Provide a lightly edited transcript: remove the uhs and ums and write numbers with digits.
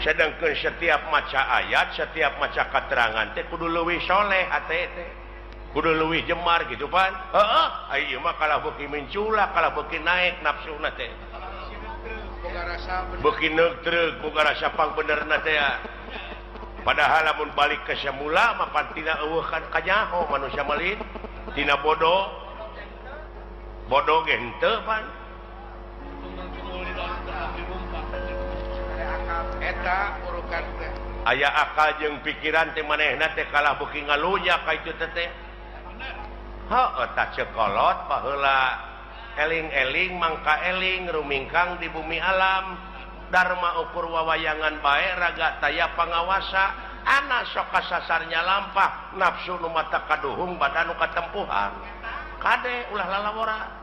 sedangkan setiap maca ayat setiap maca keterangan teh kudu leuwih soleh kudu leuwih jemar gitu pan ieu mah kalah beuki mencula kalah beuki naik nafsuna teh beuki neutreg boga rasa pang benerna teh padahal lamun balik ke semula mah pantina eueuh kanyaho manusia malin tina bodoh ge henteu pan eta urukan teh aya akal jeung pikiran teh manehna teh kalah beuki ngalunya ka itu teh heuh tah cekolot baheula eling-eling mangka eling rumingkang di bumi alam Dharma ukur wawayangan bae raga taya pangawasa anak sok kasasarnya lampah nafsu nu mata kaduhung badan nu katempuhan kade ulah lalawora